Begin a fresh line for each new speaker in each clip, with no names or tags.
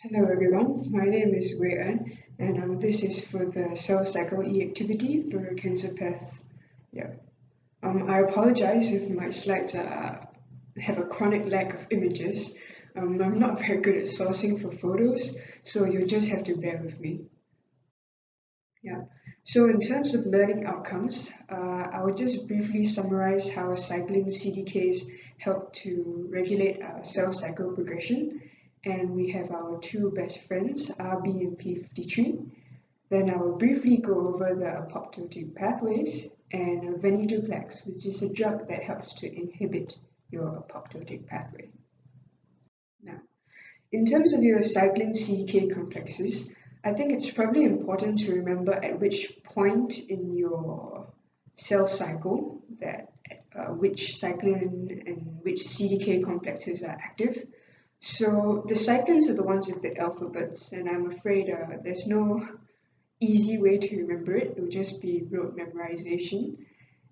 Hello everyone, my name is Wei An, and this is for the cell cycle E activity for cancer path. Yeah. I apologize if my slides have a chronic lack of images. I'm not very good at sourcing for photos, so you'll just have to bear with me. Yeah. So in terms of learning outcomes, I will just briefly summarize how cyclin CDKs help to regulate cell cycle progression. And we have our two best friends, RB and P53. Then I will briefly go over the apoptotic pathways and venetoclax, which is a drug that helps to inhibit your apoptotic pathway. Now, in terms of your cyclin CDK complexes, I think it's probably important to remember at which point in your cell cycle that which cyclin and which CDK complexes are active. So the cyclins are the ones with the alphabets, and I'm afraid there's no easy way to remember it. It will just be rote memorization.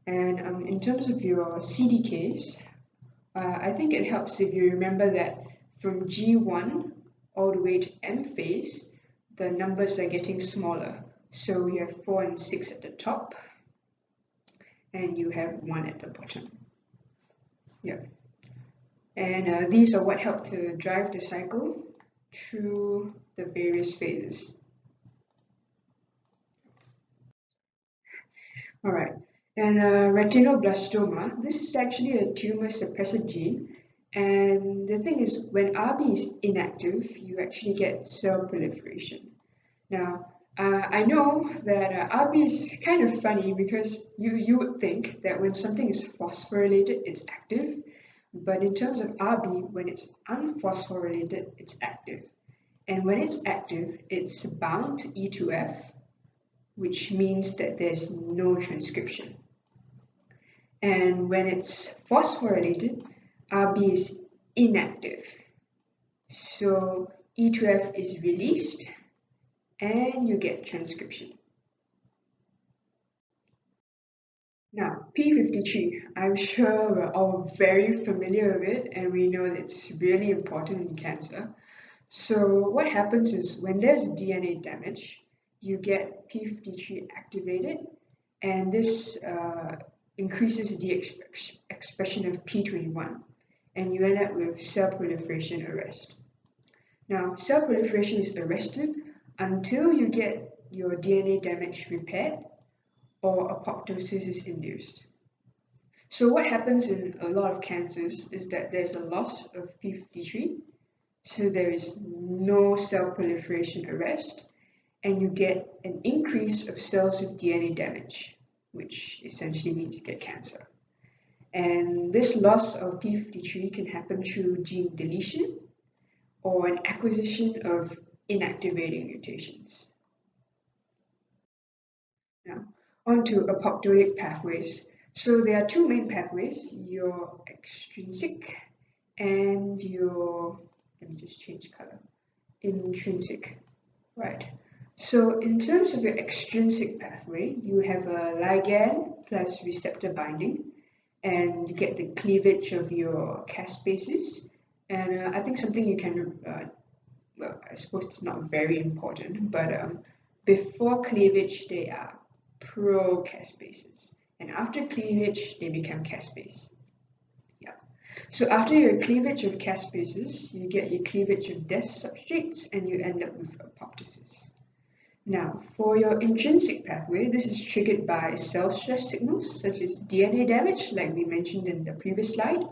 And in terms of your CDKs, I think it helps if you remember that from G1 all the way to M phase, the numbers are getting smaller. So you have 4 and 6 at the top, and you have 1 at the bottom. Yeah. And these are what help to drive the cycle through the various phases. All right. And retinoblastoma, this is actually a tumor suppressor gene. And the thing is, when RB is inactive, you actually get cell proliferation. Now, I know that RB is kind of funny because you would think that when something is phosphorylated, it's active. But in terms of RB, when it's unphosphorylated, it's active. And when it's active, it's bound to E2F, which means that there's no transcription. And when it's phosphorylated, RB is inactive. So E2F is released and you get transcription. Now, P53, I'm sure we're all very familiar with it and we know that it's really important in cancer. So what happens is when there's DNA damage, you get P53 activated, and this increases the expression of P21, and you end up with cell proliferation arrest. Now, cell proliferation is arrested until you get your DNA damage repaired or apoptosis is induced. So what happens in a lot of cancers is that there's a loss of P53, so there is no cell proliferation arrest, and you get an increase of cells with DNA damage, which essentially means you get cancer. And this loss of P53 can happen through gene deletion or an acquisition of inactivating mutations. Now, on to apoptotic pathways. So there are two main pathways, your extrinsic and your, let me just change color, intrinsic, right? So in terms of your extrinsic pathway, you have a ligand plus receptor binding, and you get the cleavage of your caspases. And I think something you can, well, I suppose it's not very important, but before cleavage, they are pro-caspases. And after cleavage, they become caspase. Yeah. So after your cleavage of caspases, you get your cleavage of death substrates, and you end up with apoptosis. Now, for your intrinsic pathway, this is triggered by cell stress signals such as DNA damage, like we mentioned in the previous slide.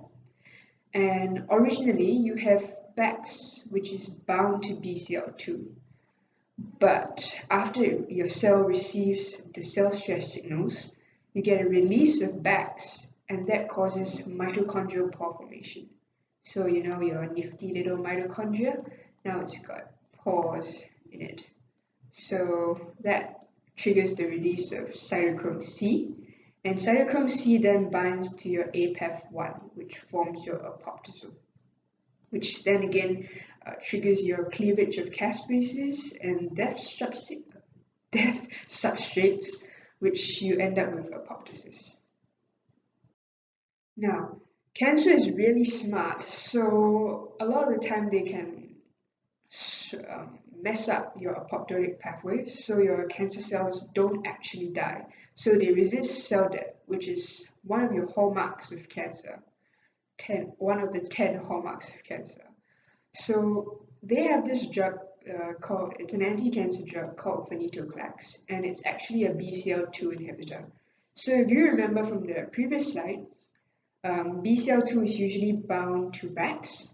And originally, you have BAX, which is bound to BCL2. But after your cell receives the cell stress signals, you get a release of BAX, and that causes mitochondrial pore formation. So you know your nifty little mitochondria, now it's got pores in it. So that triggers the release of cytochrome C, and cytochrome C then binds to your APAF1, which forms your apoptosome, which then again triggers your cleavage of caspases and death substrates, which you end up with apoptosis. Now, cancer is really smart, so a lot of the time they can mess up your apoptotic pathways, so your cancer cells don't actually die. So they resist cell death, which is one of your hallmarks of cancer. One of the 10 hallmarks of cancer. So they have this drug it's an anti-cancer drug called venetoclax, and it's actually a BCL2 inhibitor. So if you remember from the previous slide, BCL2 is usually bound to BAX,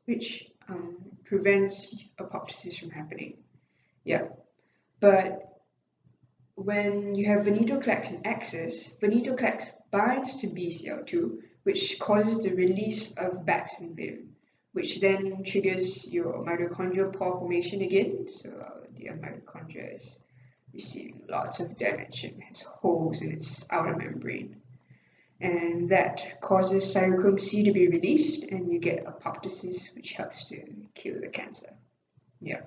which prevents apoptosis from happening. Yeah, but when you have venetoclax in excess, venetoclax binds to BCL2, which causes the release of BAX and VIM, which then triggers your mitochondrial pore formation again. So the mitochondria is receiving lots of damage and has holes in its outer membrane. And that causes cytochrome C to be released, and you get apoptosis, which helps to kill the cancer. Yeah.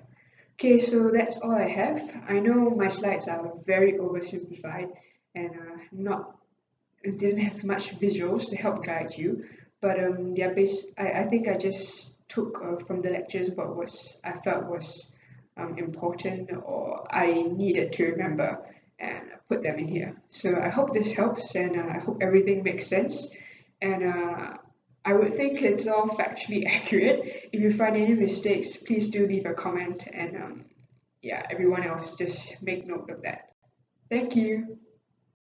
Okay, so that's all I have. I know my slides are very oversimplified and not didn't have much visuals to help guide you, but they're based. I think I just took from the lectures what I felt was important or I needed to remember and put them in here. So I hope this helps, and I hope everything makes sense. And I would think it's all factually accurate. If you find any mistakes, please do leave a comment, and yeah, everyone else just make note of that. Thank you.